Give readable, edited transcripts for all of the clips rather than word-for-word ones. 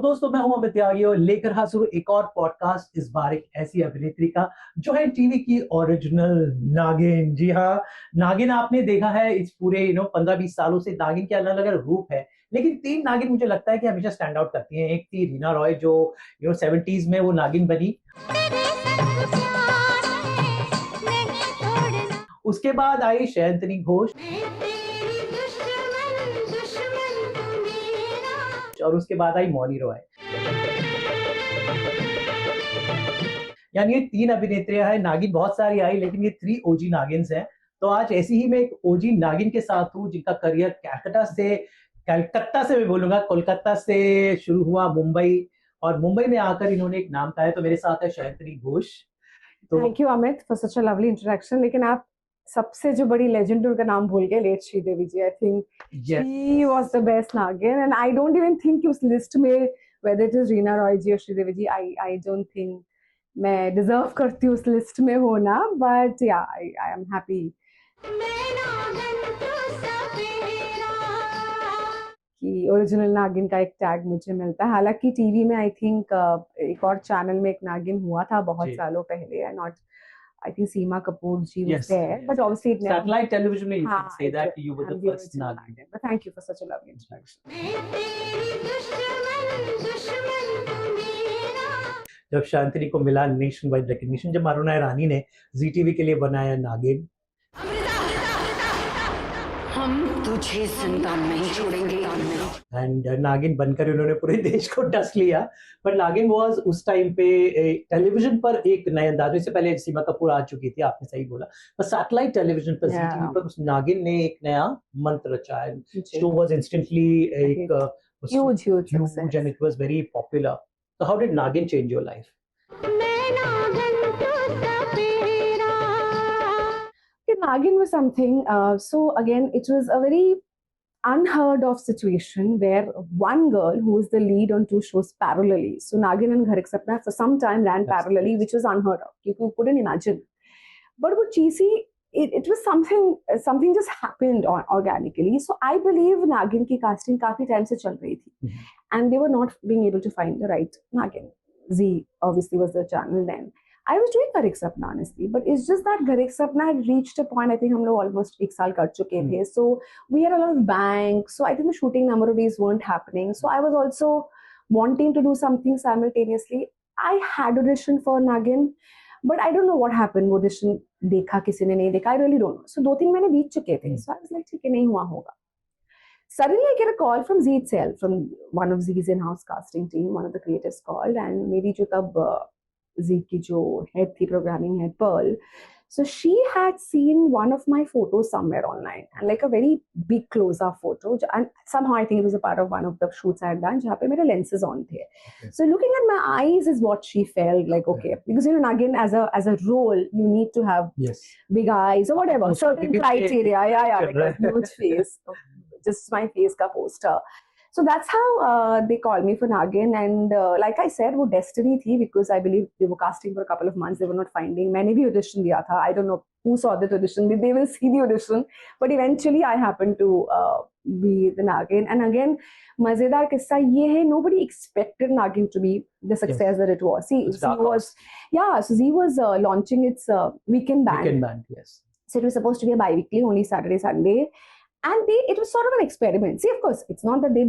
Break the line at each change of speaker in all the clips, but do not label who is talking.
दोस्तों, मैं हूं अमित त्यागी और लेकर हाजिर हूं एक और पॉडकास्ट। इस बार एक ऐसी अभिनेत्री का जो है टीवी की ओरिजिनल नागिन। जी हाँ, नागिन आपने देखा है इस पूरे 15-20 सालों से नागिन के अलग अलग रूप है, लेकिन तीन नागिन मुझे लगता है कि हमेशा स्टैंड आउट करती हैं। एक थी रीना रॉय जो 70s में वो नागिन बनी। उसके बाद आई शयंतनी घोष और उसके बाद आई मौनी रॉय। यानी ये तीन अभिनेत्रियां हैं। नागिन बहुत सारी आई, लेकिन ये 3 ओजी नागिन्स हैं। तो आज ऐसी ही मैं एक ओजी नागिन के साथ हूँ जिनका करियर कलकत्ता से मैं बोलूंगा, कोलकाता से शुरू हुआ मुंबई, और मुंबई में आकर इन्होंने एक नाम कहा है। तो मेरे साथ है शयंतनी घोष। तो
thank you Amit for such a lovely introduction. लेकिन आप सबसे जो बड़ी लेजेंड उनका नाम भूल गए, late Sridevi ji. I think she was the best Naagin and I don't even think उस लिस्ट में whether it is Reena Roy ji और Sridevi ji, I don't think मैं डिजर्व करती हूँ उस लिस्ट में होना, but yeah I am happy कि ओरिजिनल नागिन का एक टैग मुझे मिलता है। हालांकि टीवी में आई थिंक एक और चैनल में एक नागिन हुआ था बहुत सालों पहले, not I think Seema Kapoor ji was there, but obviously it never...
Satellite television में you can say that you were the first Naagin.
But thank you for such a lovely introduction.
जब शयंतनी को मिला nation wide recognition, जब अरुणा ईरानी ने जी TV के लिए बनाया नागिन,
हम तुझे जिंदा नहीं छोड़ेंगे।
एंड नागिन बनकर उन्होंने पूरे देश को डस लिया। बट नागिन वाज उस टाइम पे टेलीविजन पर एक नए अंदाज में, इससे पहले सीमा कपूर आ चुकी थी, आपने सही बोला, पर सैटेलाइट टेलीविजन पर टीवी पर उस नागिन ने एक नया मंत्र रचा है। शो वाज इंस्टेंटली एक
huge
and it was very popular. So how did Naagin change your life?
Naagin was something, so again it was a very unheard of situation where one girl who was the lead on 2 shows parallelly, so Naagin and Ghar Ek Sapna for some time ran parallelly, which was unheard of. You couldn't imagine. But what cheesy, it was something just happened organically. So I believe Naagin ki casting काफी time से चल रही थी, and they were not being able to find the right Naagin. Z obviously was the channel then. I was doing Ghar Ek Sapna honestly, but it's just that Ghar Ek Sapna had reached a point, I think हम लोग almost 1 साल कर चुके थे, so we had a lot of bank, so I think the shooting number of days weren't happening, so I was also wanting to do something simultaneously. I had auditioned for Naagin, but I don't know what happened. audition देखा किसी ने नहीं देखा, I really don't know. So 2-3 महीने बीत चुके थे, so I was like ठीक है, नहीं हुआ होगा. Suddenly I get a call from Z itself, from one of Z's in-house casting team, one of the creators called, and मेरी जो तब Z की जो head थी, programming head Pearl, so she had seen one of my photos somewhere online, and like a very big close-up photo, and somehow I think it was a part of one of the shoots I had done जहाँ पे मेरे lenses on थे. So looking at my eyes is what she felt like, okay, because Naagin as a role you need to have big eyes or whatever, certain criteria, like a huge face, just my face ka poster. So that's how they called me for Naagin, and like I said, वो destiny थी, because I believe they were casting for a couple of months, they were not finding. मैंने भी audition दिया था, I don't know who saw that audition, they will see the audition, but eventually I happened to be the Naagin. And again, मजेदार किस्सा ये है, nobody expected Naagin to be the success that it was. See, Z was launching its weekend band. So it was supposed to be a bi-weekly, only Saturday, Sunday. And it was sort of an experiment. See, of course, it's not that they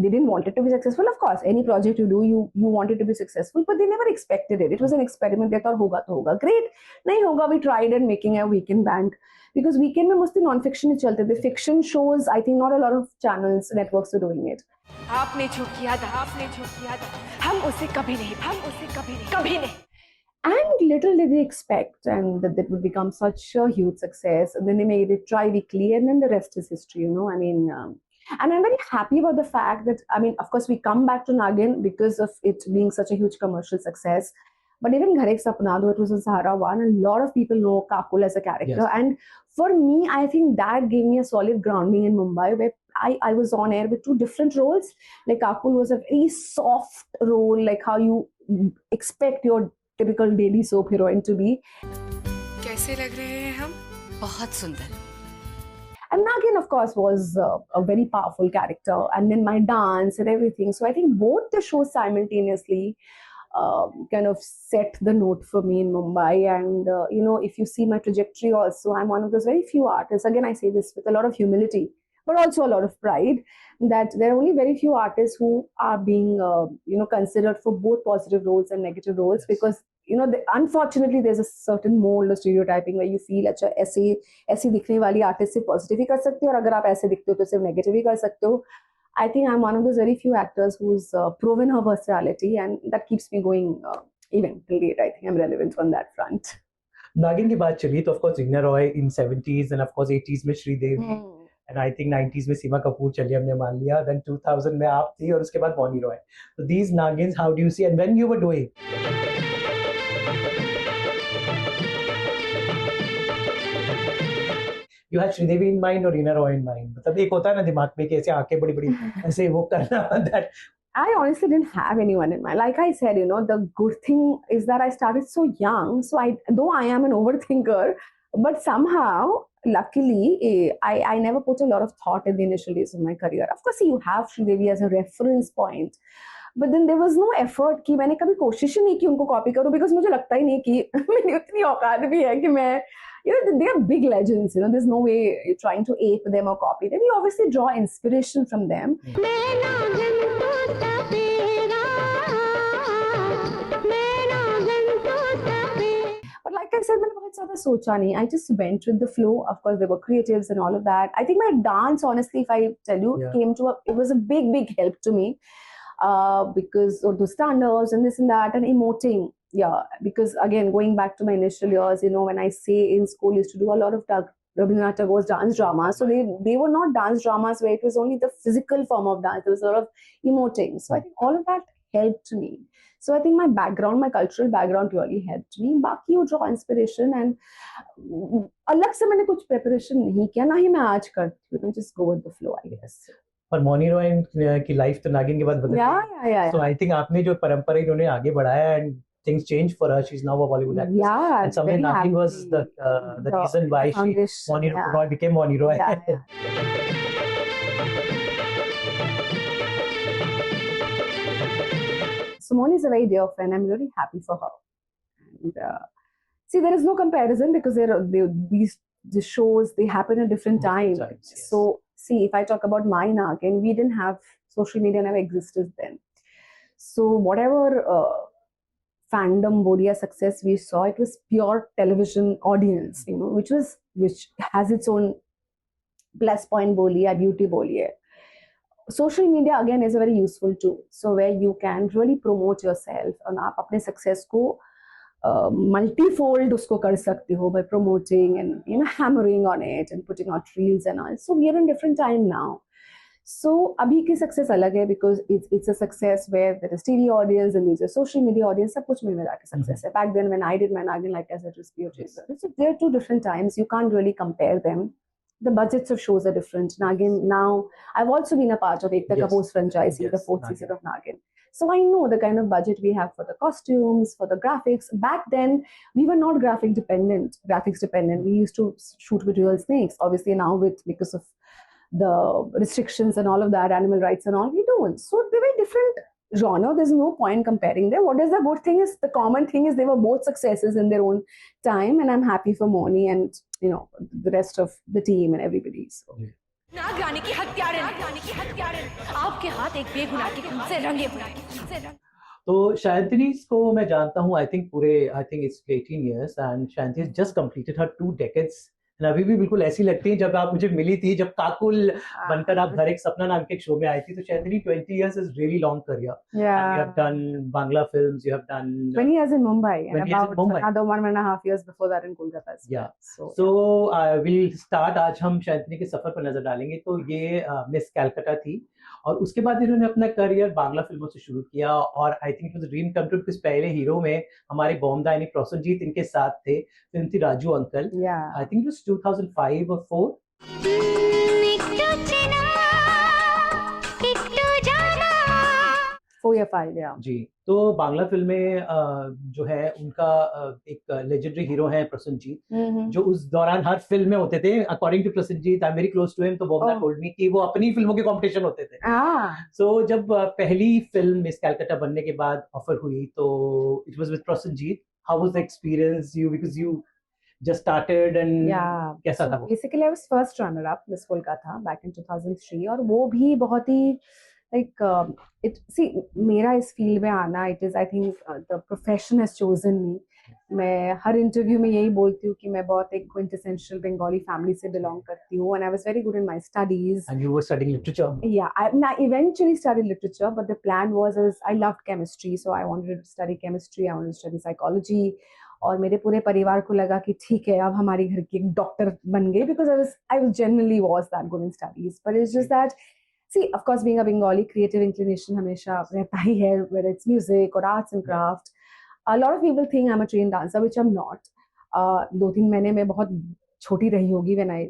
didn't want it to be successful. Of course, any project you do, you want it to be successful, but they never expected it. It was an experiment. They thought, hoga to hoga. Great. Nahi hoga, we tried and making a weekend band. Because weekend mein mostly non-fiction ही चलते थे. Fiction shows, I think not a lot of channels, networks were doing it.
आपने जो किया था, हम उसे कभी नहीं.
And little did they expect, and that would become such a huge success. And then they made it tri-weekly, and then the rest is history, I mean, and I'm very happy about the fact that, I mean, of course, we come back to Naagin because of it being such a huge commercial success. But even Ghar Ek Sapna, though it was on Sahara One, a lot of people know Kakul as a character. And for me, I think that gave me a solid grounding in Mumbai, where I was on air with 2 different roles. Like Kakul was a very soft role, like how you expect your typical daily soap heroine to be.
कैसे लग रहे हैं हम? बहुत सुंदर.
And Nagin, of course, was a very powerful character, and then my dance and everything. So I think both the shows simultaneously kind of set the note for me in Mumbai. And if you see my trajectory, also, I'm one of those very few artists. Again, I say this with a lot of humility, but also a lot of pride, that there are only very few artists who are being considered for both positive roles and negative roles. Yes. Because unfortunately there's a certain mold or stereotyping where you feel अच्छा ऐसी दिखने वाली artist सिर्फ positive ही कर सकते हो और अगर आप ऐसे दिखते हो तो सिर्फ नेगेटिव ही कर सकते हो. I think I'm one of those very few actors who's proven her versatility, and that keeps me going even till date. I think I'm relevant on that front.
नागिन की बात चली तो of course Reena Roy in 70s and of course 80s में Sridevi and I think 90s में सीमा कपूर चली हमने मान लिया, then 2000 में आप थी और उसके बाद Bonny Roy. So these Nagins, how do you see, and when you were doing? You had Sridevi in mind or Reena Roy in mind? मतलब एक होता है ना दिमाग में कि ऐसे आंखें बड़ी-बड़ी ऐसे वो करना that.
I honestly didn't have anyone in mind. Like I said, the good thing is that I started so young. So though I am an overthinker, but somehow, luckily, I never put a lot of thought in the initial days of my career. Of course, you have Sridevi as a reference point. But then there was no effort कि मैंने कभी कोशिश ही नहीं की उनको copy करूं, because मुझे लगता ही नहीं कि मेरी उतनी औकात भी है कि मैं they are big legends. There's no way you're trying to ape them or copy them. You obviously draw inspiration from them. But like I said, मैंने बहुत ज़्यादा सोचा नहीं. I just went with the flow. Of course, there were creatives and all of that. I think my dance, honestly, if I tell you, it was a big, big help to me. Because of the stand-ups and this and that and emoting. Yeah, because again, going back to my initial years, when I say in school, I used to do a lot of Rabindranath Tagore's dance dramas. So they were not dance dramas where it was only the physical form of dance. There was a lot of emoting. So I think all of that helped me. So I think my cultural background really helped me. बाकी you draw inspiration and अलग से मैंने कुछ preparation नहीं किया, ना ही मैं आज करती हूँ. Just go with the flow, I guess.
और मौनी रॉय की लाइफ तो नागिन के बाद बदल गई. So I think आपने जो परंपरा इन्होंने आगे बढ़ाया and things changed for her. She's now a Bollywood actress.
Yeah,
and somewhere Naagin was the reason why Moni Roy became Moni Roy.
Yeah. So Moni is a very dear friend. I'm really happy for her. And see, there is no comparison because these shows, they happen at different times. Yes. So see, if I talk about my Naagin, we didn't have social media, never existed then. So whatever fandom, Bodia success we saw, it was pure television audience, which has its own plus point boliye, beauty boliye. Social media again is a very useful tool. So where you can really promote yourself and आप अपने success को multifold usko kar sakte ho by promoting and hammering on it and putting out reels and all. So we are in different time now. So abhi ki success alag hai because it's a success where there is TV audience and there's a social media audience. Sab kuch mein mila ke success hai. Back then when I did my Naagin, like I said, it was pure chaser. So there are two different times. You can't really compare them. The budgets of shows are different. Naagin now, I've also been a part of Ekta Kapoor's franchise, the fourth season of Naagin. So I know the kind of budget we have for the costumes, for the graphics. Back then, we were not graphics dependent. We used to shoot with real snakes. Obviously now because of the restrictions and all of that, animal rights and all, we don't. So they're very different genre. There's no point comparing them. What is the good thing is, the common thing is they were both successes in their own time, and I'm happy for Moni and the rest of the team and everybody. So.
नागरानी की हत्यारे आपके हाथ एक बेगुनाह के खून से रंगे हुए.
तो शायंतनी को मैं जानता हूँ, I think it's 18 years and Shayanti has just completed her 2 decades. अभी भी बिल्कुल ऐसी लगती है जब आप मुझे मिली थी, जब काकुल बनकर आप घर एक सपना नाम के एक शो में आई थी. तो शायंतनी 20 years is really long career.
Yeah.
You have done Bangla films, you have done
20 years in Mumbai, and about
another
1.5 years before that in Kolkata.
Yeah. So we'll start. आज हम शायंतनी के सफर पर नजर डालेंगे. तो ये मिस कैलकाटा थी और उसके बाद इन्होंने अपना करियर बांग्ला फिल्मों से शुरू किया और I think it was dream come true because पहले हीरो में हमारे बॉम्बे यानी प्रोसनजीत इनके साथ थे. फिल्म थी Raju uncle. I think it was 2005 or 4.
4 या 5, yeah.
जी, तो बांग्ला फिल्में जो है उनका एक लेजेंडरी हीरो है प्रसन्नजीत, जो उस दौरान हर फिल्म में होते थे। According to Prosenjit, I am very close to him, तो बोबना
Oh.
टोल्ड मी कि वो अपनी फिल्मों के कंपटीशन होते थे।
Ah,
सो जब पहली फिल्म मिस कैलकाटा बनने के बाद ऑफर हुई, तो it was with Prasannajit. How was the experience you, because you just started and
yeah.
कैसा
So
था वो?
basically, I was first runner-up Miss Kolkata back in 2003, और वो भी बहुत ही like it. See, मेरा इस फील्ड में आना, it is, I think, the profession has chosen me. मैं हर इंटरव्यू में यही बोलती हूँ कि मैं बहुत एक quintessential Bengali family से belong करती हूँ, and I was very good in my studies.
And you were studying literature.
Yeah, I eventually studied literature, but the plan was I loved chemistry, so I wanted to study chemistry, I wanted to study psychology. और मेरे पूरे परिवार को लगा कि ठीक है, अब हमारी घर की एक डॉक्टर बन गई, because I was genuinely was that good in studies, but it's just that, see, of course, being a Bengali, creative inclination हमेशा रहता ही है, whether it's music or arts and craft. A lot of people think I'm a trained dancer, which I'm not. 2-3 महीने में बहुत छोटी रही होगी when I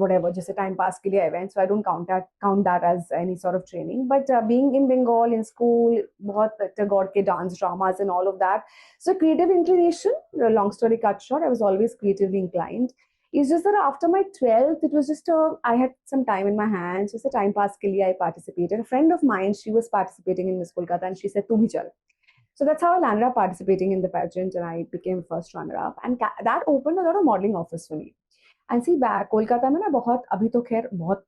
whatever, जैसे time pass के लिए I went, so I don't count that as any sort of training. But being in Bengal in school, बहुत Tagore के dance dramas and all of that. So creative inclination, long story cut short, I was always creatively inclined. It's just that after my 12th, it was just I had some time in my hands, just a time pass के लिए I participated. A friend of mine, she was participating in Miss Kolkata, and she said, "तू भी चल." So that's how I landed up participating in the pageant, and I became first runner-up, and that opened a lot of modeling offers for me. And see, back Kolkata में ना बहुत, अभी तो खैर बहुत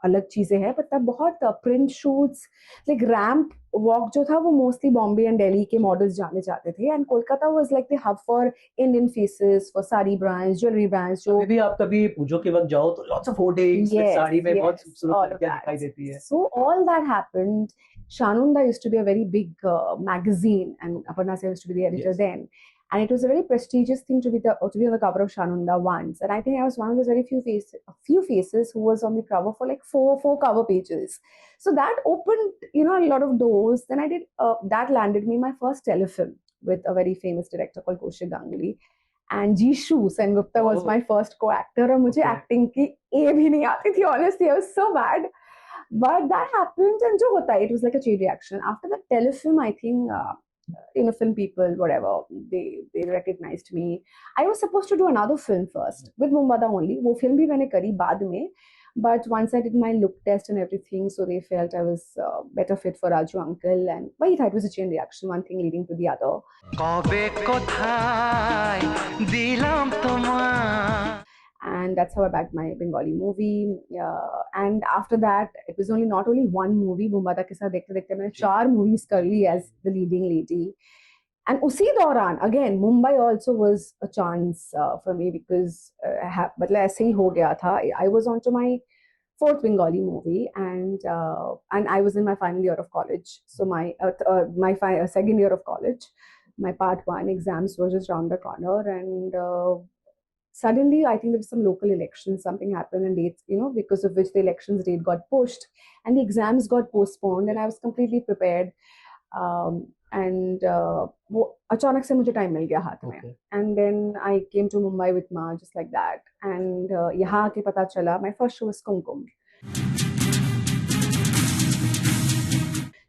अलग चीजें हैं, पर तब बहुत print shoots, like ramp walk जो था वो मोस्टली बॉम्बे एंड दिल्ली के मॉडल्स जाने जाते थे, and Kolkata was like the hub for Indian faces, for sari brands, jewellery brands. जो
भी आप कभी पूजो के वक्त जाओ तो lots of hoardings with sari में बहुत खूबसूरत लड़कियां दिखाई देती है।
So all that happened. Shanunda used to be a very big magazine, and Aparna Sen used to be the editor then. And it was a very prestigious thing to be on the cover of Shanunda once. And I think I was one of those very few faces who was on the cover for like four cover pages. So that opened, a lot of doors. Then I did that landed me my first telefilm with a very famous director called Kaushik Ganguly. And Jishu Sengupta was my first co-actor. और मुझे acting की A भी नहीं आती थी, honestly, I was so bad. But that happened, and जो होता है, it was like a chain reaction. After that telefilm, I think, film people, whatever, they recognized me. I was supposed to do another film first with Mumbada only. वो film भी मैंने करी बाद में. But once I did my look test and everything, so they felt I was better fit for Raju Uncle, and wait, it was a chain reaction, one thing leading to the other. And that's how I bagged my Bengali movie. And after that, it was not only one movie. Mumbada ke saath dekhte dekhte maine 4 movies kar li as the leading lady. And usi dauran, again, Mumbai also was a chance for me, because मतलब ऐसे ही हो गया था. I was on to my 4th Bengali movie, and I was in my final year of college. So my second year of college, my part 1 exams were just around the corner, and suddenly I think there was some local elections, something happened, and dates, because of which the elections date got pushed and the exams got postponed, and I was completely prepared. And वो अचानक से मुझे time मिल गया हाथ में, and then I came to Mumbai with Ma, just like that, and यहाँ आके पता चला my first show was Kumkum.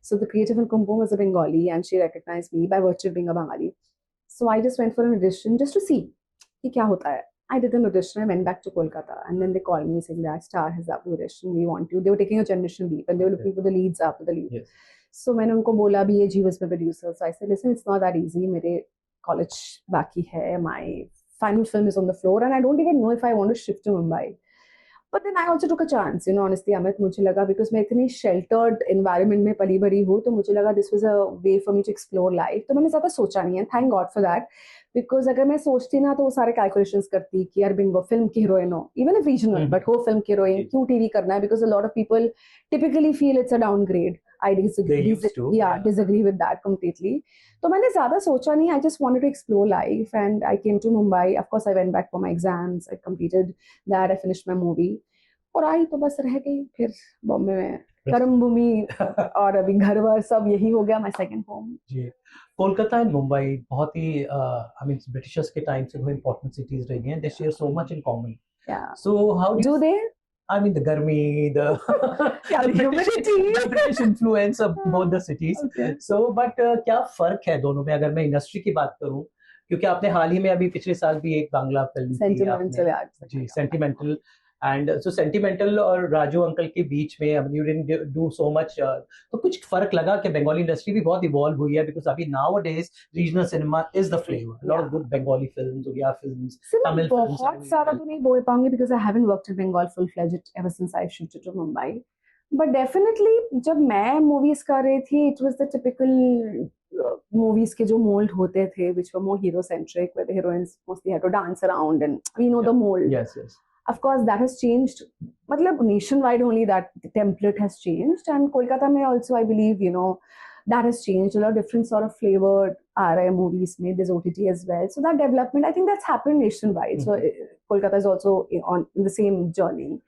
So the creative in Kumkum was a Bengali, and she recognized me by virtue of being a Bengali. So I just went for an audition just to see कि क्या होता है. I did an audition. I went back to Kolkata, and then they called me saying that Star has up the audition. We want you. They were taking a generation leap, and they were looking for the leads after the lead. Yes. So मैंने उनको बोला भी, BAG was my producer. So I said, listen, it's not that easy. मेरे college बाकी है. My final film is on the floor, and I don't even know if I want to shift to Mumbai. But then I also took a chance, honestly, Amit, मुझे लगा, because मैं इतनी sheltered environment में पली बड़ी हूँ, तो मुझे लगा this was a way for me to explore life. तो मैंने ज़्यादा सोचा नहीं है, thank God for that. Because अगर मैं सोचती ना, तो वो सारे calculations करती कि यार बिंगो film की heroine हो, even if regional, but हो film की heroine, क्यों TV करना है? Because a lot of people typically feel it's a downgrade. I disagree with that completely. तो मैंने ज़्यादा सोचा नहीं. I just wanted to explore life, and I came to Mumbai. Of course, I went back for my exams. I completed that. I finished my movie. और आई तो बस रह गई फिर बॉम्बे में, कर्म भूमि, और अभी घर वर सब यही हो गया, my second home.
जी, कोलकाता एंड मुंबई बहुत ही आई मीन ब्रिटिशर्स के टाइम से बहुत इंपॉर्टेंट सिटीज रही हैं. They share so much in common.
Yeah.
So how
Do they?
I mean, the garmi, the
Yeah, the humidity.
the British influence of both the cities.
Okay.
So, but क्या फर्क है दोनों में, अगर मैं industry की बात करूं, क्योंकि आपने हाल ही में अभी पिछले साल भी एक बांग्ला फिल्म की आपने,
Sentimental, yeah.
जी, सेंटिमेंटल, एंड सो सेंटिमेंटल और राजू अंकल के बीच में you didn't do so much, तो कुछ फर्क लगा कि बंगाली इंडस्ट्री भी बहुत इवॉल्व हुई है, बिकॉज अभी now days regional cinema is the flavour, lot of good Bengali films, Oriya films, Tamil films,
बहुत सारा तो नहीं बोल पाऊंगी because I haven't worked in Bengal full fledged ever since I shifted to Mumbai. But definitely जब मैं movies कर रही थी, it was the typical movies के जो mold होते थे, which were more hero centric, where the heroines mostly had to dance around, and we know the mold.
Yes, yes.
Of course, that has changed. मतलब nationwide only that template has changed, and Kolkata में also I believe that has changed. A lot of different sort of flavored RI movies made. There's OTT as well. So that development, I think that's happened nationwide. So Kolkata is also on the same journey.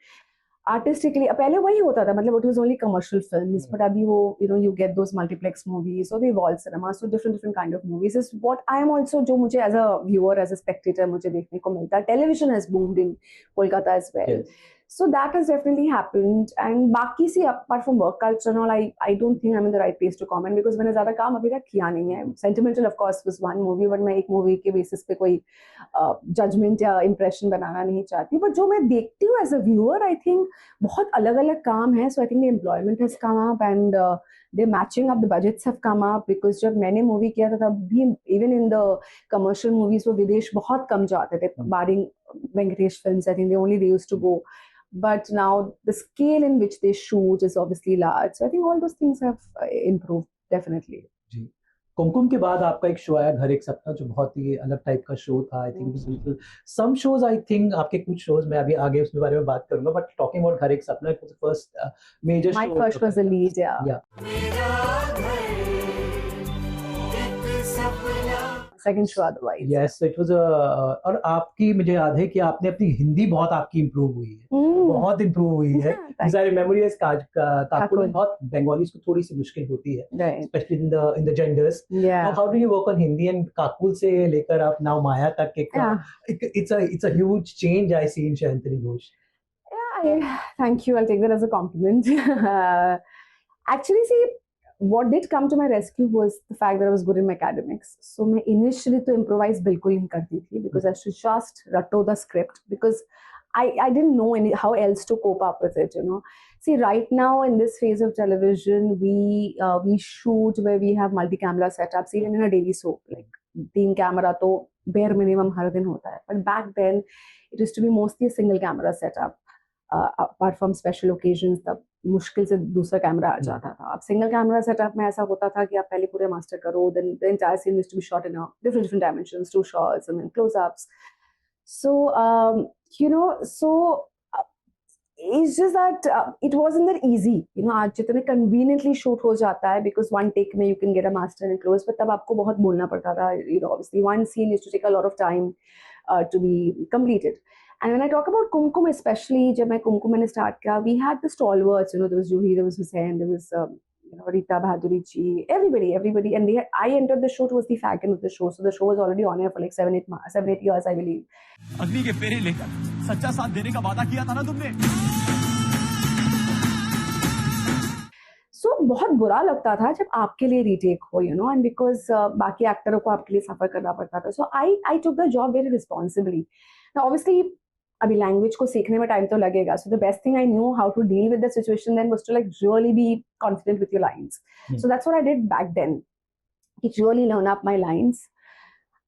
Artistically, पहले वही होता था, मतलब it was only commercial films, but अभी वो you get those multiplex movies, so they evolve cinema, so different kind of movies is what I am also, जो मुझे as a viewer, as a spectator मुझे देखने को मिलता है. Television has boomed in Kolkata as well.
Yes.
So that has definitely happened. And बाकी से apart from work culture and all, I don't think I'm in the right place to comment because मैंने ज़्यादा काम अभी तक किया नहीं है. Sentimental of course was one movie, but मैं एक movie के basis पे कोई judgment या impression बनाना नहीं चाहती. But जो मैं देखती हूँ as a viewer, I think बहुत अलग-अलग काम है. So I think the employment has come up and they're matching up, the budgets have come up because जब मैंने movie किया था तब भी even in the commercial movies वो विदेश बहुत कम जाते थे. Barring Venkatesh films, I think they used to go. But now the scale in which they shoot is obviously large. So I think all those things have improved, definitely.
जी. कुमकुम के बाद आपका एक show आया घर एक सपना, जो बहुत ही अलग टाइप का शो था. आई थिंक बिल्कुल सम शोज, आई थिंक आपके कुछ शोज मैं अभी आगे उसके बारे में बात करूंगा, but talking about Ghar Ek Sapna, it was the first major show.
My first was the lead, yeah. Second show otherwise.
Yes, it was a, और आपकी मुझे याद है कि आपने अपनी हिंदी बहुत आपकी इम्प्रूव हुई है, बहुत इम्प्रूव हुई है. Because I remember yes, Kakul में बहुत बंगालीज को थोड़ी सी मुश्किल होती है, especially in the genders.
Yeah.
How do you work on Hindi and Kakul से लेकर आप now माया तक it's a huge change I see in Sayantani Ghosh.
Yeah, thank you. I'll take that as a compliment. Actually, see, what did come to my rescue was the fact that I was good in my academics. So मैं initially to improvise बिल्कुल नहीं करती थी because I should just rattle the script because I didn't know how else to cope up with it, See, right now in this phase of television, we shoot where we have multi-camera setups, even in a daily soap, like 3 camera तो bare minimum हर दिन होता है. But back then, it used to be mostly a single camera setup. Apart from special occasions, तब मुश्किल से दूसरा camera आ जाता था. अब सिंगल कैमरा सेटअप में ऐसा होता था कि आप पहले पूरे मास्टर करो, then the entire scene used to be shot in a different dimensions, 2 shots and then close-ups. So it's just that it wasn't that easy. आज जितने conveniently shoot हो जाता है because one take में you can get a master and close, but तब आपको बहुत बोलना पड़ता था. Obviously one scene used to take a lot of time to be completed. And when I talk about Kumkum, especially जब मैं Kumkum मैंने start किया, we had the stalwarts, there was Juhi, there was Hussain, there was Rita Bahaduri ji, everybody, and I entered the show towards the fag end of the show, so the show was already on air for like 7-8 years, I believe.
अग्नि के फेरे लेकर सच्चा साथ देने का वादा किया था ना तुमने?
So बहुत बुरा लगता था जब आपके लिए रीटेक हो, and because बाकी एक्टरों को आपके लिए सफर करना पड़ता था. So I took the job very responsibly. Now obviously अभी लैंग्वेज को सीखने में टाइम तो लगेगा. So the best thing I knew how to deal with the situation then was to like really be confident with your lines. So that's what I did back then. It really learn up my lines.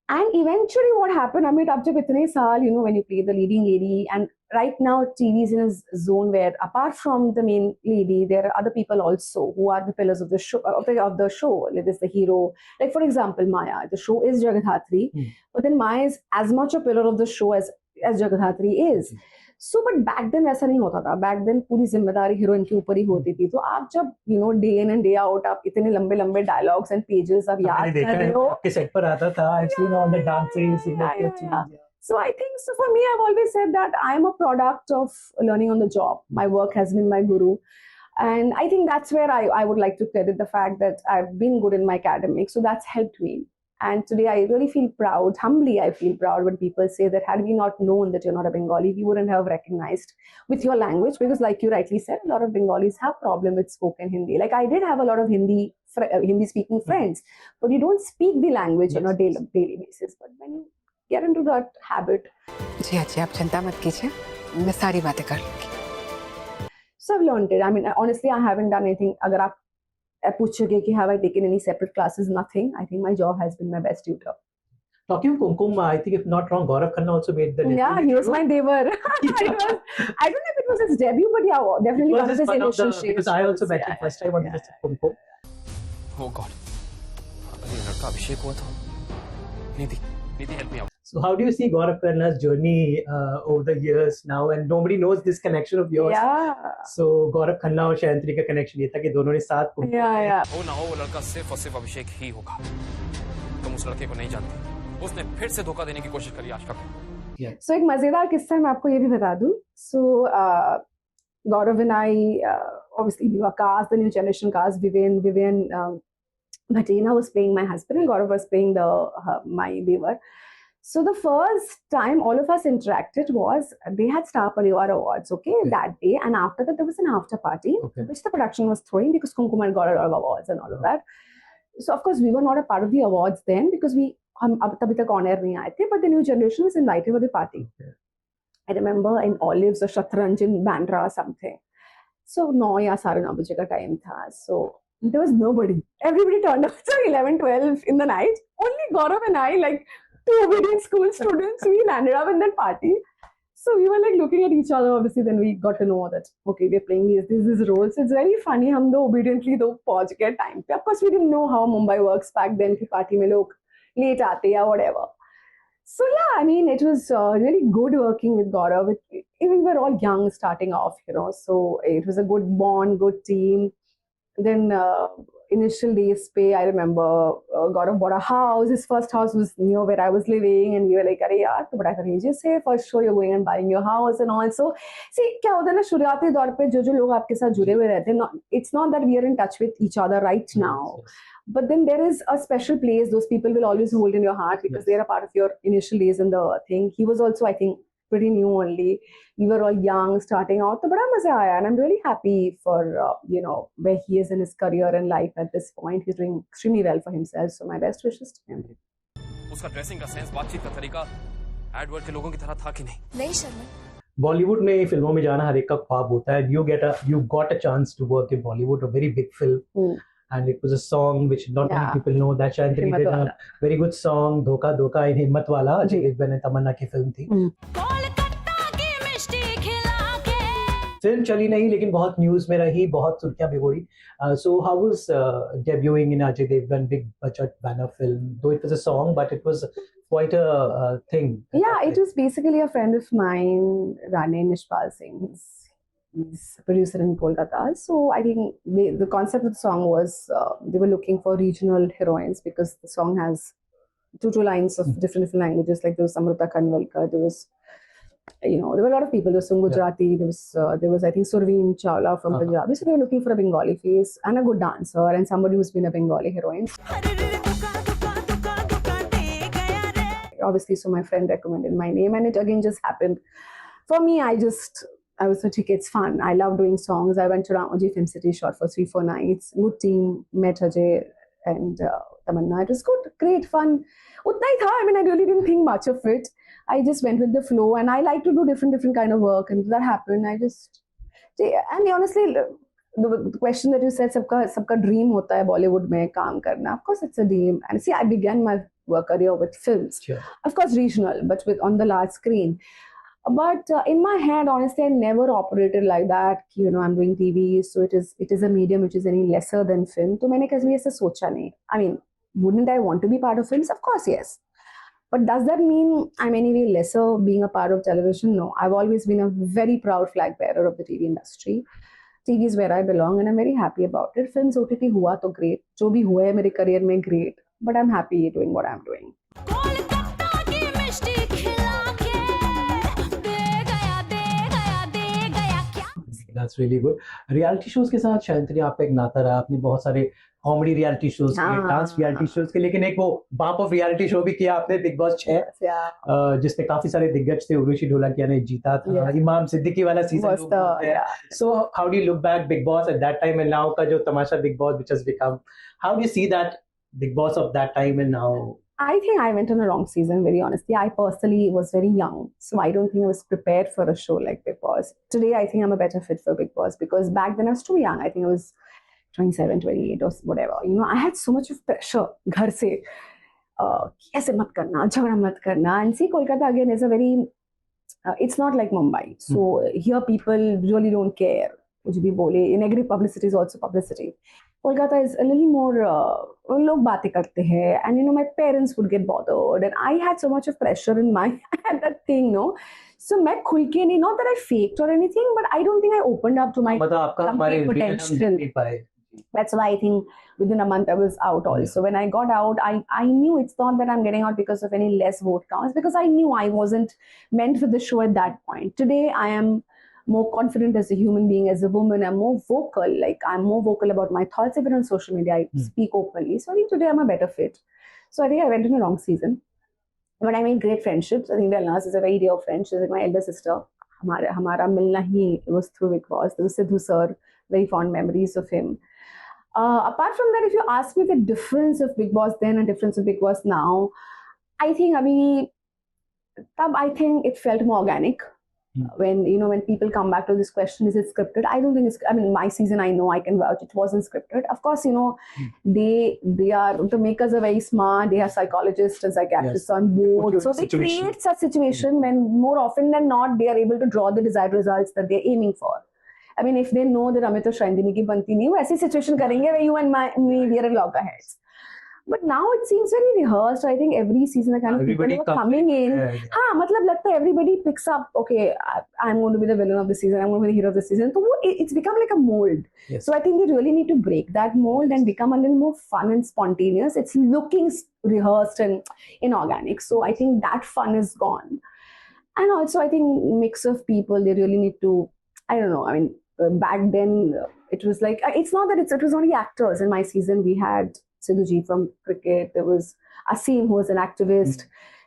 And eventually what happened, Amit, अब जब इतने साल, when you play the leading lady, and right now TV is in a zone where apart from the main lady, there are other people also who are the pillars of the show. Of the show, it is the hero. Like for example, Maya. The show is Jagadhatri, but then Maya is as much a pillar of the show as Jagadhatri is. So, but back then वैसा नहीं होता था. Back then पूरी जिम्मेदारी heroine के ऊपर ही होती थी. तो आप जब day in and day out आप इतने लंबे dialogues and pages आप याद कर रहे हो.
आपके सेट पर आता था. I've seen all the dances.
So I think, so for me, I've always said that I'm a product of learning on the job. My work has been my guru. And I think that's where I would like to credit the fact that I've been good in my academics. So that's helped me. And today I really feel proud, humbly I feel proud when people say that had we not known that you're not a Bengali, we wouldn't have recognized with your language, because like you rightly said, a lot of Bengalis have problem with spoken Hindi. Like I did have a lot of Hindi speaking friends, but you don't speak the language on a daily basis. But when you get into that habit.
जी अच्छी, आप चिंता मत कीजिए, मैं सारी बातें कर लूँगी.
So I've learned it. I mean, honestly, I haven't done anything. अगर आप पूछोगे कि have I taken any separate classes? Nothing. I think my job has been my best tutor.
Talking of Kumkum, I think if not wrong, Gaurav Khanna also made the debut.
Yeah, he was my devar. I don't know if it was his debut, but yeah, definitely one of his initial shades.
Because I also met him first time on the list of Kumkum.
Oh God, अगर ये लड़का अभिषेक हुआ था. निधि, help me out.
So how do you see Gaurav Khanna's journey over the years now? And nobody knows this connection of yours.
Yeah.
So Gaurav Khanna और Sayantani का connection ये था कि दोनों ने साथ Kumkum.
Yeah.
हो ना हो, वो लड़का सिर्फ और सिर्फ अभिषेक ही होगा. तुम उस लड़के को नहीं जानते. उसने फिर से धोखा देने की कोशिश करी आशा को.
So एक मजेदार किस्सा मैं आपको ये भी बता दूं. So Gaurav and I, obviously we were cast, the new generation cast. Vivian Bhatina was playing my husband and Gaurav was playing my devar. So the first time all of us interacted was they had Star Parivar Awards, that day, and after that there was an after party, which the production was throwing because Kumkum had got a lot of awards and all of that. So of course we were not a part of the awards then because हम अब तभी तक on air नहीं आए थे, but the new generation was invited for the party. I remember in Olives or Shatranj in Bandra or something. So 9 या 9:30 बजे का time था. So there was nobody. Everybody turned up at 11, 12 in the night. Only Gaurav and I, like two obedient school students, we landed up in that party. So we were like looking at each other. Obviously, then we got to know that okay, we're playing these roles. So it's very funny. हम दो obediently दो पहुंच गए time पे. Of course, we didn't know how Mumbai works back then. कि party में लोग late आते या whatever. So yeah, I mean, it was really good working with Gaurav. Even we were all young starting off, So it was a good bond, good team. Then initial days pay, I remember Gaurav bought a house. His first house was near where I was living, and we were like, "Arey yaar, तो बड़ा courageous है. First show you're going and buying your house and all." So see, क्या होता है ना शुरुआती दौर पे जो लोग आपके साथ जुड़े हुए रहते हैं, it's not that we are in touch with each other right now. But then there is a special place those people will always hold in your heart because they're a part of your initial days in the thing. He was also, I think, pretty new only. We were all young, starting out. So, bada maza aaya, and I'm really happy for where he is in his career and life at this point. He's doing extremely well for himself. So my best wishes to him.
उसका dressing का sense, बातचीत का तरीका Edward के लोगों की तरह था कि नहीं?
नहीं शर्मा.
बॉलीवुड में फिल्मों में जाना हर एक का ख्वाब होता है. You got a chance to work in Bollywood, a very big film. And it was a song which not many people know. That Sayantani did a very good song, Dhoka Dhoka in Himmat Wala, जो एक मैंने तमन्ना की film थी. Film चली नहीं लेकिन बहुत news में रही, बहुत सुर्खियां भिगोई. So how was debuting in Ajay Devgan big budget banner film? Though it was a song, but it was quite a thing.
Yeah, it was basically a friend of mine, Rane Nishpal Singh. He's a producer in Kolkata. So I think the concept of the song was they were looking for regional heroines because the song has two lines of different languages. Like there was Amrita Kanvalkar, there was there were a lot of people. There was some Gujarati, there was I think Surveen Chawla from Punjab. So they were looking for a Bengali face and a good dancer and somebody who's been a Bengali heroine. Obviously, so my friend recommended my name and it again just happened. For me, I was like, it's fun. I love doing songs. I went to Ramoji Film City, shot for 3-4 nights. Good team, met Ajay and Tamanna. It was good, great fun. Utna hi tha. I mean, I really didn't think much of it. I just went with the flow and I like to do different kind of work and that happened. And honestly, the question that you said, sabka dream hota hai Bollywood mein kaam karna. Of course, it's a dream. And see, I began my work career with films. Sure. Of course, regional, but on the large screen. But in my head, honestly, I never operated like that. I'm doing TV, so it is a medium which is any lesser than film. So मैंने कभी ऐसा सोचा नहीं. I mean, wouldn't I want to be part of films? Of course, yes. But does that mean I'm any way lesser being a part of television? No. I've always been a very proud flag bearer of the TV industry. TV is where I belong, and I'm very happy about it. Films OTT हुआ तो great. जो भी हुआ है मेरे career में great. But I'm happy doing what I'm doing.
That's really good. Reality shows के साथ शायंतनी आपका एक नाता रहा. आपने बहुत सारे कॉमेडी रियलिटी शोज के, डांस रियलिटी शोज के, लेकिन एक वो बाप ऑफ रियलिटी शो भी किया आपने, बिग बॉस 6, जिसमें काफी सारे दिग्गज थे, उर्वशी ढोलकिया ने जीता था, इमाम सिद्दीकी वाला season. So how do you look back Bigg Boss at that time and now का जो तमाशा Bigg Boss which has become, how do you see that Bigg Boss of that time and now?
I think I went on a wrong season, very honestly. I personally was very young, so I don't think I was prepared for a show like Big Boss. Today, I think I'm a better fit for Big Boss because back then I was too young. I think I was 27, 28 or whatever. You know, I had so much of pressure. घर से ऐसे मत करना, झगड़ा मत करना. And see, Kolkata again is a very, it's not like Mumbai. So here people really don't care. कुछ भी बोले, negative publicity is also publicity. Kolkata is a little more, लोग बातें करते हैं, and you know my parents would get bothered, and I had so much of pressure in my that thing, no. So मैं खुल के नहीं, not that I faked or anything, but I don't think I opened up to my complete potential. That's why I think within a month I was out also. When I got out, I knew it's not that I'm getting out because of any less vote counts, because I knew I wasn't meant for the show at that point. Today I am more confident as a human being, as a woman. I'm more vocal. Like I'm more vocal about my thoughts. Even on social media, I speak openly. So I think today I'm a better fit. So I think I went in a wrong season, but I made great friendships. I think Delnas is a very dear friend. She's like my elder sister. Hamara milna hi was through Big Boss. There was Sidhu sir, very fond memories of him. Apart from that, if you ask me the difference of Big Boss then and difference of Big Boss now, I think I think it felt more organic. When when people come back to this question, is it scripted? I don't think it's, I mean, my season, I know I can vouch, it wasn't scripted. Of course, they are, the makers are very smart, they have psychologists and psychiatrists on board, so they create such situation when more often than not they are able to draw the desired results that they're aiming for. I mean, if they know that Amit और Sayantani की बनती नहीं, वो ऐसी situation करेंगे where you and me, we are in loggerheads. But now it seems very rehearsed. I think every season the kind of people who are coming in, मतलब लगता है everybody picks up, okay, I'm going to be the villain of the season, I'm going to be the hero of the season. So it's become like a mold. Yes. So I think they really need to break that mold and become a little more fun and spontaneous. It's looking rehearsed and inorganic. So I think that fun is gone. And also I think mix of people, they really need to, I don't know, I mean, back then it was like, it's not that it was only actors. In my season we had Sidhuji from cricket, there was Asim who was an activist,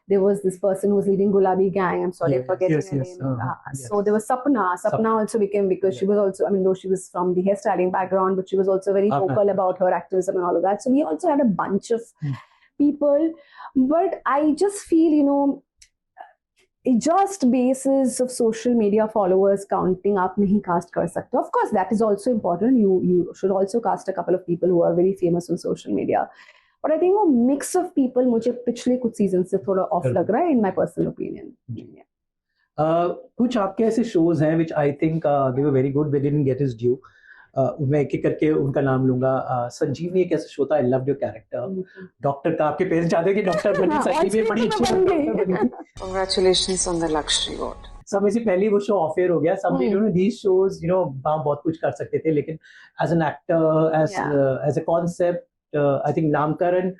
there was this person who was leading Gulabi gang, I'm sorry, I'm forgetting her name. So there was Sapna also became, because she was also, I mean, though she was from the hairstyling background, but she was also very vocal about her activism and all of that. So we also had a bunch of people, but I just feel, just basis of social media followers counting up nahi cast kar sakte. Of course, that is also important. You should also cast a couple of people who are very famous on social media. But I think a mix of people मुझे पिछले कुछ season से थोड़ा off लग रहा है, in my personal opinion.
कुछ आपके ऐसे shows हैं which I think they were very good, we didn't get his due. मैं एक एक करके उनका नाम लूंगा. संजीवनी एक ऐसा शो था, I love your character. Doctor का आपके पेरेंट्स चाहते कि डॉक्टर बने, संजीवनी बड़ी अच्छी डॉक्टर बनी.
Congratulations on the Lakshmi award.
समय से पहले वो शो ऑफ एयर हो गया. सब दीज शोज बहुत कुछ कर सकते थे, लेकिन as an actor, as a concept, I think Naagin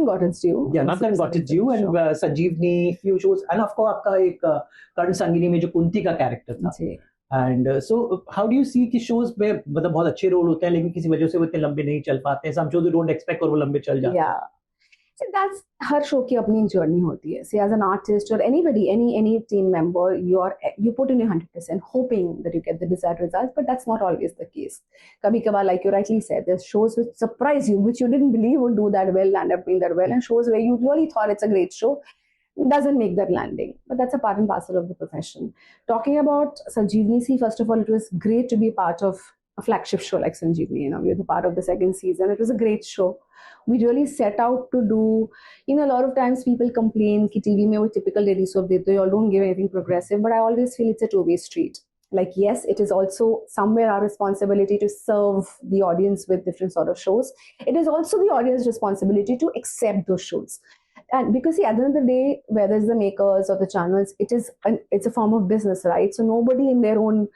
got its due.
Yeah, Naagin got its due, and Sanjeevani, few shows, and of course आपका एक कर्ण संगिनी में जो कुंती का कैरेक्टर था. And so how do you see कि shows में मतलब बहुत अच्छे रोल होते हैं, लेकिन किसी वजह से वो इतने लंबे नहीं चल पाते हैं. Some shows you don't expect और वो लंबे चल जाते हैं.
So that's हर शो की अपनी जर्नी होती है. See, as an artist or anybody, any team member, you put in your 100%, hoping that you get the desired results, but that's not always the case. कभी कभार, like you rightly said, there's shows which surprise you, which you didn't believe would do that well, land up doing that well, and shows where you really thought it's a great show doesn't make that landing. But that's a part and parcel of the profession. Talking about Sanjeevani, first of all, it was great to be part of a flagship show like Sanjeevani. We were part of the second season. It was a great show. We really set out to do, a lot of times people complain that TV mein wo typical lady soap dete, you all don't give anything progressive, but I always feel it's a two-way street. Like, yes, it is also somewhere our responsibility to serve the audience with different sort of shows. It is also the audience's responsibility to accept those shows. And because at the end of the day, whether it's the makers or the channels, it's a form of business, right? So nobody in their own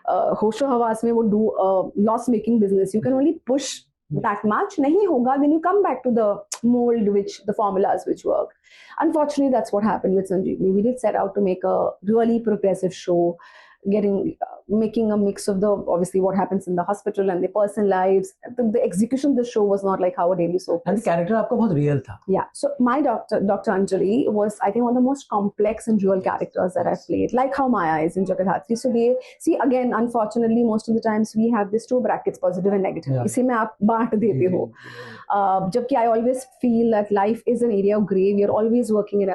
hosho hawas mein would do a loss-making business. You can only push that much. Nahi hoga, then you come back to the mold, the formulas which work. Unfortunately, that's what happened with Sanjeevani. We did set out to make a really progressive show. making a mix of the obviously what happens in the hospital and the personal lives. The execution of the show was not like how a daily soap
And
is.
the character आपका बहुत real था.
Yeah, so my Dr. Anjali was, I think, one of the most complex and real characters that I've played, like how Maya is in Jagadhatri. So they see, again, unfortunately, most of the times we have these two brackets, positive and negative.
Yeah.
इसी में आप बांट देते हो. जबकि I always feel that life is an area of gray. We are always walking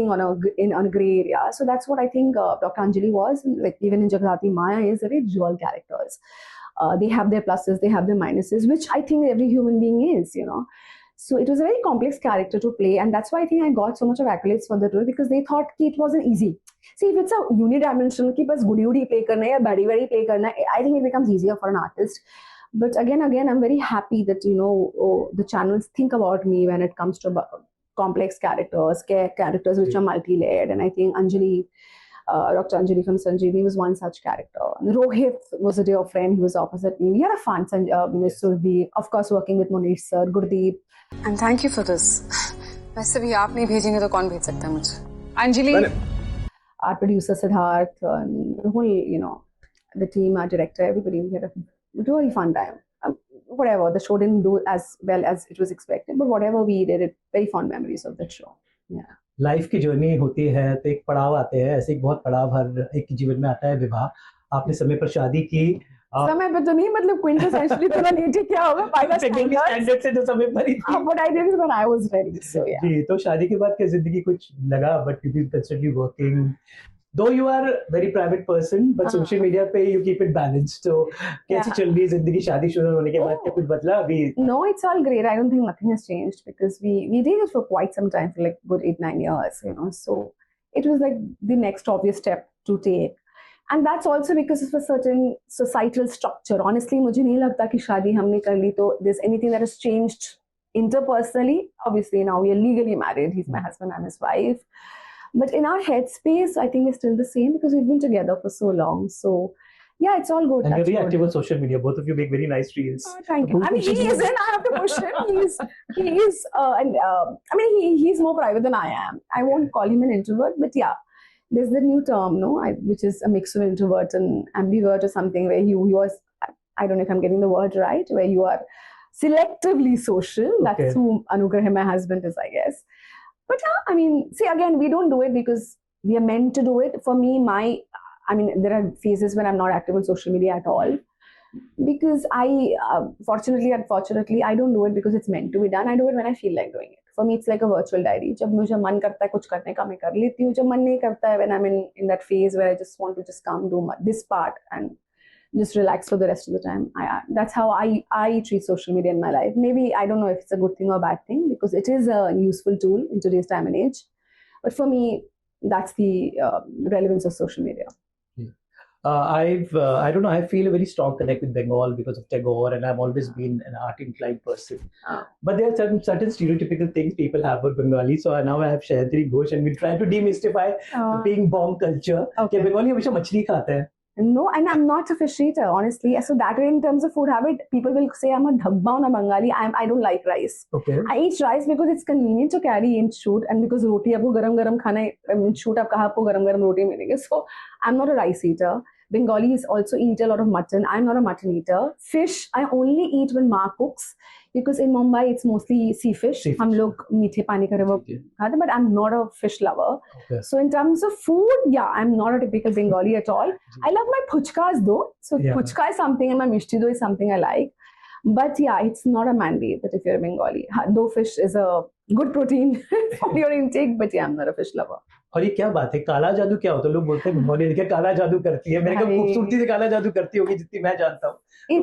on a gray area. So that's what I think Dr. Anjali was. Like even in Jagadhatri, Maya is very dual characters. They have their pluses, they have their minuses, which I think every human being is, you know. So it was a very complex character to play, and that's why I think I got so much of accolades for the role, because they thought it wasn't easy. See, if it's a unidimensional, कि बस goody play करना है या badi play करना है, I think it becomes easier for an artist. But again, I'm very happy that, you know, the channels think about me when it comes to complex characters which are multi-layered. And I think Anjali, Dr. Anjali from Sanjivani was one such character. And Rohit was a dear friend. He was opposite me. We had a fun, Miss Surbi, of course, working with Monish sir, Gurdeep.
And thank you for this. वैसे भी आप नहीं भेजेंगे तो कौन भेज सकता है मुझे? Anjali,
our producer Siddharth, and the whole, you know, the team, our director, everybody, we had a really fun time. Whatever, the show didn't do as well as it was expected, but whatever we did, it very fond memories of that show. Yeah.
Life की journey होती है तो एक पड़ाव आते हैं, ऐसे एक बहुत पड़ाव हर एक के जीवन में आता है, विवाह. आपने समय पर शादी की.
समय पर तो नहीं, मतलब quintessentially तो नहीं, क्या होगा by the
standard से जो समय पर ही थी.
What I did is when I was ready, so yeah.
जी, तो शादी के बाद क्या जिंदगी कुछ लगा, but you been constantly working. Though you are a very private person, but social media पे you keep it balanced. तो कैसी चल रही है जिंदगी शादीशुदा होने के बाद, क्या कुछ बदला अभी?
No, it's all great. I don't think nothing has changed, because we did it for quite some time, for like good 8-9 years, you know. So it was like the next obvious step to take. And that's also because of a certain societal structure. Honestly, मुझे नहीं लगता कि शादी हमने कर ली तो there's anything that has changed interpersonally. Obviously, now we are legally married. He's my husband, I'm his wife. But in our headspace, I think it's still the same, because we've been together for so long. So, yeah, it's all good.
And you're very active on social media. Both of you make very nice reels.
Oh, thank you. I mean, he isn't. I have to push him. I mean, he's more private than I am. I won't call him an introvert, but yeah, there's the new term, no, which is a mix of introvert and ambivert or something, where he was, I don't know if I'm getting the word right, where you are selectively social.
Okay.
That's who Anugrah, my husband, is, I guess. But yeah, I mean, see, again, we don't do it because we are meant to do it. For me, there are phases when I'm not active on social media at all. Because fortunately, unfortunately, I don't do it because it's meant to be done. I do it when I feel like doing it. For me, it's like a virtual diary. जब मुझे मन करता है कुछ करने का, मैं कर लेती हूँ. जब मन नहीं करता है, when I'm in that phase where I just want to just come do this part and just relax for the rest of the time. That's how I treat social media in my life. Maybe, I don't know if it's a good thing or a bad thing, because it is a useful tool in today's time and age. But for me, that's the relevance of social media.
I don't know, I feel a very strong connect with Bengal because of Tagore, and I've always been an art-inclined person. But there are certain stereotypical things people have about Bengali. So now I have Sayantani Ghosh, and we try to demystify being bomb culture.
Okay.
Bengali हमेशा मछली खाता है.
No, and I'm not a fish eater, honestly. So that way, in terms of food habit, people will say I'm a dhabba on a Bengali. I don't like rice.
Okay.
I eat rice because it's convenient to carry in shoot, and because roti आपको गरम खाना है, in shoot आप कहाँ आपको गरम roti मिलेंगे. So I'm not a rice eater. Bengalis also eat a lot of mutton. I'm not a mutton eater. Fish, I only eat when Ma cooks, because in Mumbai it's mostly sea fish. हम लोग मीठे पानी का वो खाते हैं, but I'm not a fish lover.
Okay.
So in terms of food, yeah, I'm not a typical Bengali at all. I love my puchkas though. So puchka is something, and my mishti do is something I like. But yeah, it's not a mandate that if you're a Bengali. Though fish is a good protein for your intake, but yeah, I'm not a fish lover.
और ये क्या बात है, काला जादू क्या होता है? लोग बोलते हैं बंगाली क्या काला जादू करती है. मेरे को खूबसूरती से काला जादू करती होगी जितनी मैं जानता हूँ.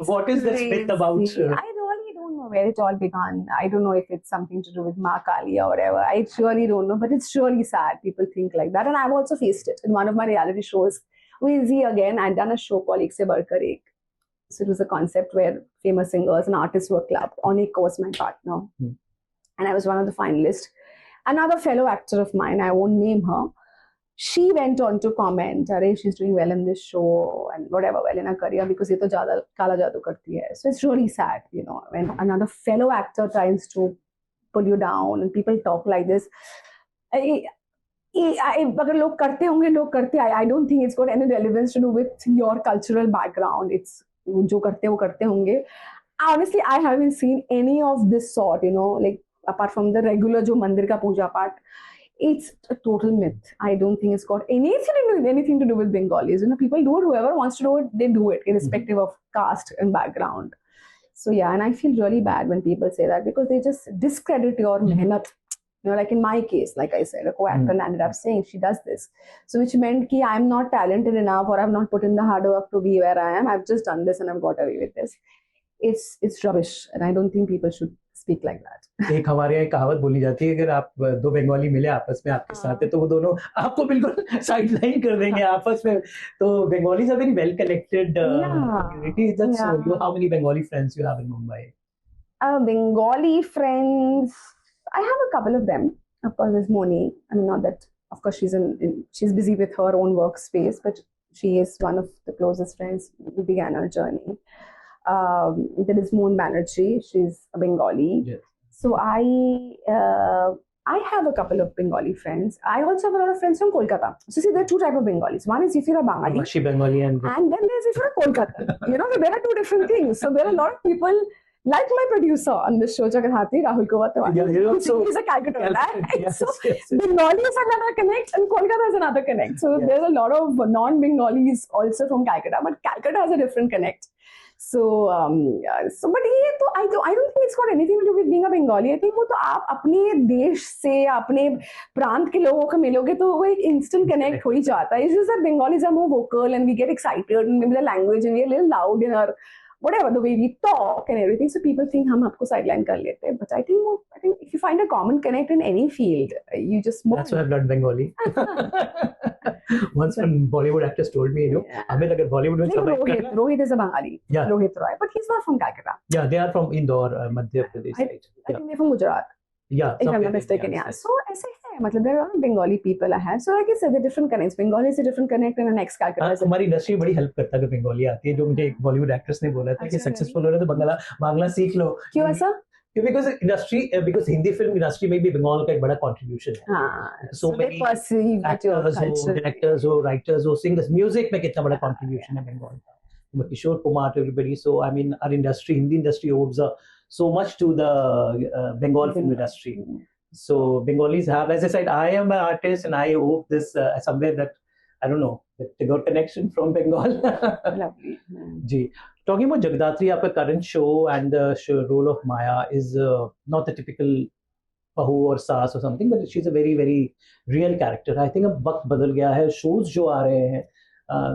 What is this myth about?
I really don't know where it all began. I don't know if it's something to do with Ma Kali or whatever. I really don't know, but it's really sad. People think like that, and I've also faced it in one of my reality shows. With Z again, I'd done a show called Ek Se Badkar Ek. So it was a concept where famous singers and artists were clubbed. Onik was my partner, and I was one of the finalists. Another fellow actor of mine, I won't name her, she went on to comment, "Arey, she's doing well in this show and whatever, well in her career, because ye to zyada kala jadoo karti hai." So it's really sad, you know, when another fellow actor tries to pull you down and people talk like this. अगर लोग करते होंगे लोग करते I don't think it's got any relevance to do with your cultural background. It's जो करते वो करते होंगे. Honestly, I haven't seen any of this sort, you know, like apart from the regular जो मंदिर का पूजा पाठ. It's a total myth. I don't think it's got anything to do with Bengalis. You know, people do it. Whoever wants to do it, they do it, irrespective of caste and background. So yeah, and I feel really bad when people say that because they just discredit your mehnat. You know, like in my case, like I said, a co-actor ended up saying she does this. So which meant that I'm not talented enough or I've not put in the hard work to be where I am. I've just done this and I've got away with this. It's rubbish. And I don't think people should speak like that.
एक हमारे यहाँ एक कहावत बोली जाती है, अगर आप दो बंगाली मिले आपस में आपके साथ है तो वो दोनों आपको बिल्कुल साइड लाइन कर देंगे आपस में. तो Bengalis are very well connected community. That's how many Bengali friends you have in Mumbai?
Bengali friends, I have a couple of them. Of course, there's Moni. I mean, not that. Of course, she's busy with her own workspace, but she is one of the closest friends. We began our journey. There is Moon Banerjee. She's a Bengali.
Yes.
So I have a couple of Bengali friends. I also have a lot of friends from Kolkata. So see, there are two types of Bengalis. One is if you're a Bengali.
Vashi Bengali and
then there's if you're a Kolkata. You know, so there are two different things. So there are a lot of people, like my producer on this show, Jagadhati, Rahul Kuwatwani. He's a Calcutta.
Yes,
So
yes.
Bengali is another connect and Kolkata is another connect. So there's a lot of non-Bengalis also from Calcutta, but Calcutta has a different connect. So, but ये तो I don't think it's got anything to do with being a Bengali. I think वो तो आप अपने देश से अपने प्रांत के लोगों को मिलोगे तो वो एक instant connect हो ही जाता है. It's just that Bengalis are more vocal and we get excited and maybe the language and we're a little loud in our whatever the way we talk and everything. So people think हम आपको sideline कर लेते हैं. But I think if you find a common connect in any field, you just move.
That's why I've learned Bengali. Once one Bollywood actress told me, Amit, अगर Bollywood में
like Rohit is a Bengali.
Yeah.
Rohit Roy, but he's not from Calcutta.
Yeah, they are from Indore, Madhya Pradesh.
I think they're from Gujarat.
Yeah,
if I'm not mistaken, yeah. So ऐसे है, मतलब there are Bengali people I have. So like I said, the different connects. Bengali is a different connect and an ex-Calcutta.
हमारी industry बड़ी help करता है कि बंगाली आती है. जो मुझे एक बॉलीवुड एक्ट्रेस ने बोला था कि सक्सेसफुल हो रहे तो बांग्ला सीख लो.
क्यों ऐसा?
Because हिंदी फिल्म इंडस्ट्री में भी बंगाल का एक बड़ा कंट्रीब्यूशन है. So many actors हो, directors हो, writers हो, singers, music में कितना बड़ा कंट्रीब्यूशन है बंगाल का. Kishore Kumar to everybody. So I mean, our industry, Hindi industry owes so much to the Bengal film industry. So Bengalis have, as I said, I am an artist and I hope this somewhere that, I don't know, that they got connection from Bengal.
Lovely.
Ji. Talking about Jagdatri, your current show and the role of Maya is not the typical Bahu or Saas or something, but she's a very, very real character. I think अब वक्त बदल गया है, shows जो आ रहे हैं,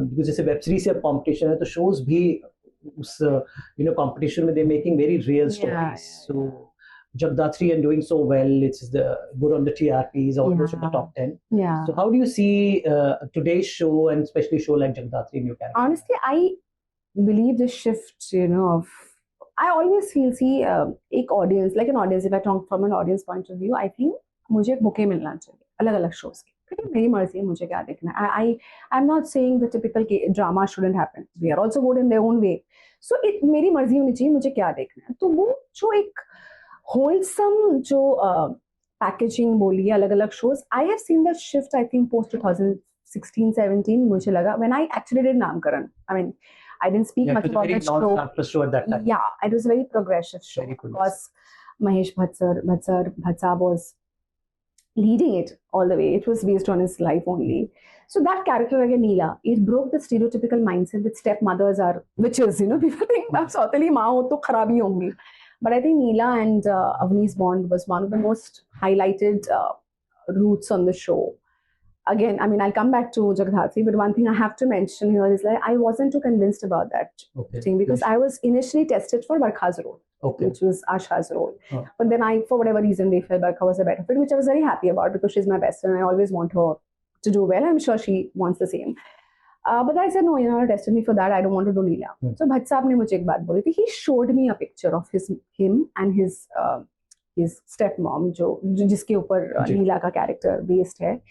because जैसे web series से competition है, तो shows भी उस competition में they're making very real stories. So Jagdatri and doing so well, it's good on the TRPs, almost in the top 10.
Yeah.
So how do you see today's show and especially show like Jagdatri in your character?
Honestly, I believe the shift, of I always feel, see, एक audience, like an audience, if I talk from an audience point of view, I think मुझे एक bouquet मिलना चाहिए, अलग-अलग shows के. मेरी मर्जी है मुझे क्या देखना है. I'm not saying the typical drama shouldn't happen. They are also good in their own way. So मेरी मर्जी होनी चाहिए मुझे क्या देखना है. तो वो जो एक wholesome जो packaging बोली है अलग-अलग shows, I have seen that shift, I think, post 2016-17 मुझे लगा when I actually did Naamkaran. I mean, I didn't speak much about that
show at that time.
Yeah, it was a very progressive show. Because Mahesh Bhatt was leading it all the way. It was based on his life only. So that character again, Neela, it broke the stereotypical mindset that stepmothers are witches. People think Sautali maa ho to kharabi hongi. But I think Neela and Avni's bond was one of the most highlighted roots on the show. Again, I mean, I'll come back to Jagdatri, but one thing I have to mention here is I wasn't too convinced about that thing because I was initially tested for Barkha's role, which was Asha's role. But then for whatever reason, they felt Barkha was a better fit, which I was very happy about because she's my best friend and I always want her to do well. I'm sure she wants the same. But I said, no, you're not tested me for that. I don't want to do Neela. So Bhatt Saab ne mujhe ek baat boli thi. He showed me a picture of him and his stepmom, जिसके ऊपर नीला का character based है.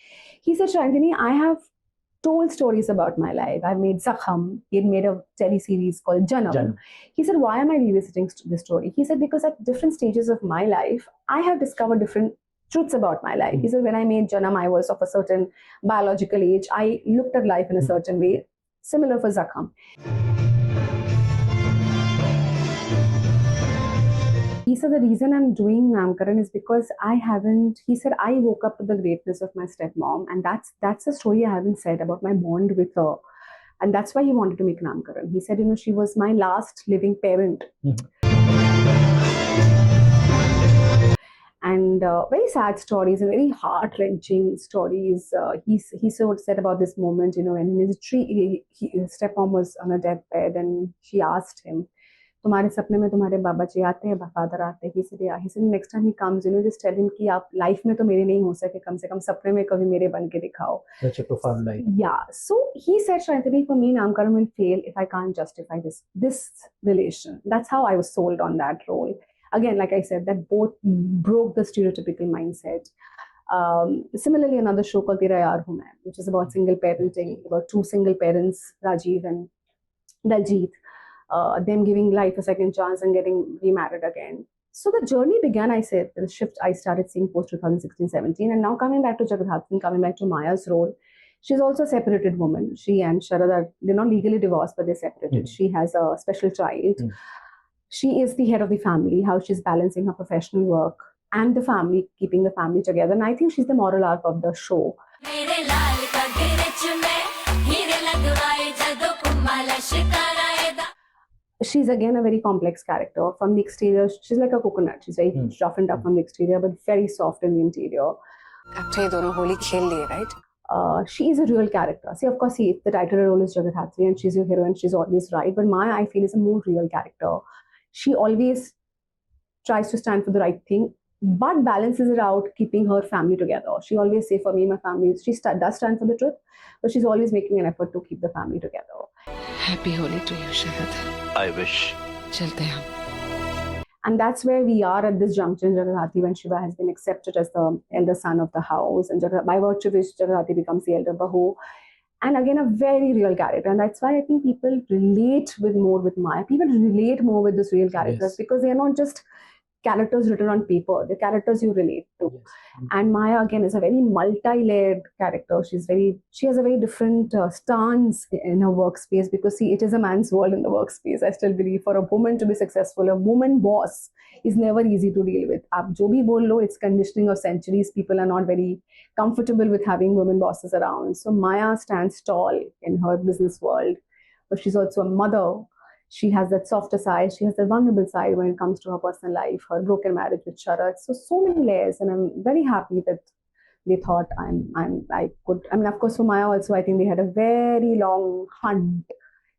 He said, Sayantani, I have told stories about my life. I've made Sakham. He had made a teleseries called Janam. He said, why am I revisiting this story? He said, because at different stages of my life, I have discovered different truths about my life. He said, when I made Janam, I was of a certain biological age. I looked at life in a certain way. Similar for Zakham. He said, the reason I'm doing Namkaran is because he said, I woke up to the greatness of my stepmom. And that's a story I haven't said about my bond with her. And that's why he wanted to make Namkaran. He said, she was my last living parent. And very sad stories and very heart-wrenching stories. He sort of said about this moment, when his stepmom was on a deathbed and she asked him, तुम्हारे सपने में तुम्हारे बाबा जी आते हैं, father आते हैं. He said next time he comes, just tell him कि आप life में तो मेरे नहीं हो सके, कम से कम सपने में कभी मेरे बन के दिखाओ.
Such a profound line.
Yeah. So he said, Sayantani, for me, Namkaran will fail if I can't justify this relation. That's how I was sold on that role. Again, like I said, that both broke the stereotypical mindset. Similarly, another show called Tera Yaar Hu Main, which is about single parenting, about two single parents, Rajiv and Daljit. Them giving life a second chance and getting remarried again. So the journey began, I said, the shift I started seeing post 2016-17, and now coming back to Jagadhathini, coming back to Maya's role. She's also a separated woman. She and Sharad they're not legally divorced, but they're separated. She has a special child. She is the head of the family, how she's balancing her professional work and the family, keeping the family together. And I think she's the moral arc of the show. She's again a very complex character. From the exterior, she's like a coconut. She's very rough and tough from the exterior, but very soft in the interior.
Right?
She is a real character. See, of course, the title role is Jagadhathini and she's your heroine, she's always right. But Maya, I feel, is a more real character. She always tries to stand for the right thing, but balances it out, keeping her family together. She always say, for me, my family, does stand for the truth, but she's always making an effort to keep the family together.
Happy Holi to you, Sharad.
I wish.
Chalte hum.
And that's where we are at this juncture in Jagadhathini, when Shiva has been accepted as the elder son of the house, and by virtue of which Jagadhathini becomes the elder Bahu. And again, a very real character. And that's why I think people relate more with Maya. People relate more with these real characters because they are not just characters written on paper. The characters you relate to. And Maya, again, is a very multi-layered character. She has a very different stance in her workspace because, see, it is a man's world in the workspace. I still believe for a woman to be successful, a woman boss is never easy to deal with. Aap jo bhi bol lo, it's conditioning of centuries. People are not very comfortable with having women bosses around. So Maya stands tall in her business world, but she's also a mother. She has that softer side. She has that vulnerable side when it comes to her personal life, her broken marriage with Sharad. So many layers, and I'm very happy that they thought I could. I mean, of course, for Maya also, I think they had a very long hunt.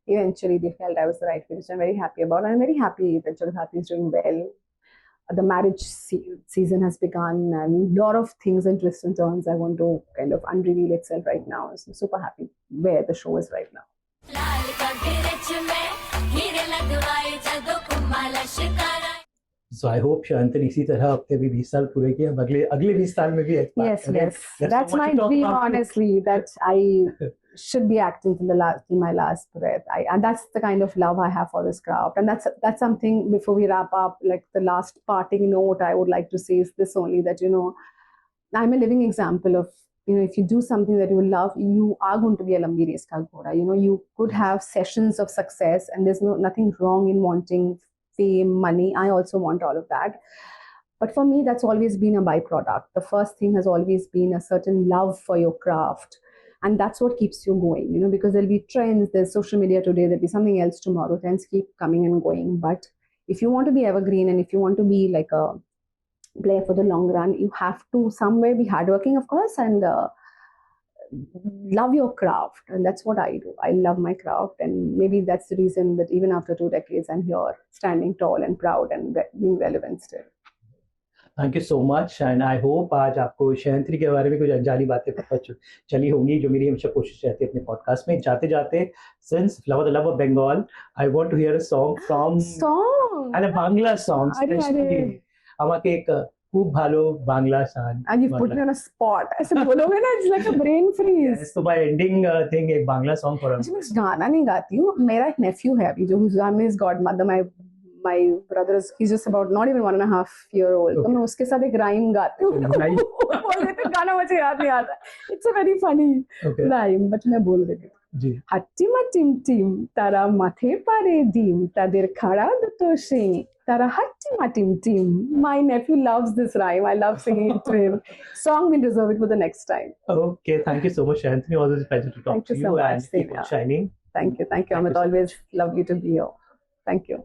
Eventually, they felt I was the right fit, which I'm very happy about. And I'm very happy that Jagadhathini is doing well. The marriage season has begun, and a lot of things and twists and turns I want to kind of unreveal itself right now. So I'm super happy where the show is right now.
So I hope Sayantani इसी तरह अपने भी 20 साल पूरे किए, अगले 20 साल में भी एक बार.
Yes. That's my dream, honestly, that I should be acting till my last breath. And that's the kind of love I have for this craft. And that's something, before we wrap up, like the last parting note I would like to say is this only, that, I'm a living example of, if you do something that you love, you are going to be a lambi race ka ghoda. You could have sessions of success, and there's nothing wrong in wanting fame, money. I also want all of that. But for me, that's always been a byproduct. The first thing has always been a certain love for your craft. And that's what keeps you going, because there'll be trends, there's social media today, there'll be something else tomorrow. Trends keep coming and going. But if you want to be evergreen, and if you want to be like a player for the long run, you have to somewhere be hardworking, of course, and love your craft. And that's what I do. I love my craft. And maybe that's the reason that even after 2 decades, I'm here standing tall and proud and being relevant still.
Thank you so much, and I hope आज आपको सयंतनी के बारे में कुछ अनजानी बातें पता चली होंगी, जो मेरी हमेशा कोशिश रहती है अपने पॉडकास्ट में. जाते जाते, since flower the love of Bengal, I want to hear a song from and a Bangla song specially. আমাকে एक खूब ভালো বাংলা গান.
And you put me on a spot. ऐसे बोलोगे ना, it's like a brain freeze.
Yes, so my ending thing एक Bangla song for us.
मैं गाना नहीं गाती हूँ. मेरा एक nephew है अभी, जो I'm his godmother. my brother he's just about not even 1.5 year old. तो मैं उसके साथ एक rhyme गाती हूँ. बोल देते गाना मुझे याद नहीं आता. It's a very funny rhyme, but मैं बोल देती हूँ. হাট্টিমা টিম টিম তারা মাথে পারে ডিম তাদের খাড়া দুটো শিং তারা হাট্টিমা টিম টিম. My nephew loves this rhyme. I love singing it to him. Song we reserve it for the next time.
Okay, thank you so much, Sayantani. Always a pleasure to talk
Thank
to
you
you
so much,
and keep on shining.
Thank you, Amit. Always lovely to be here. Thank you.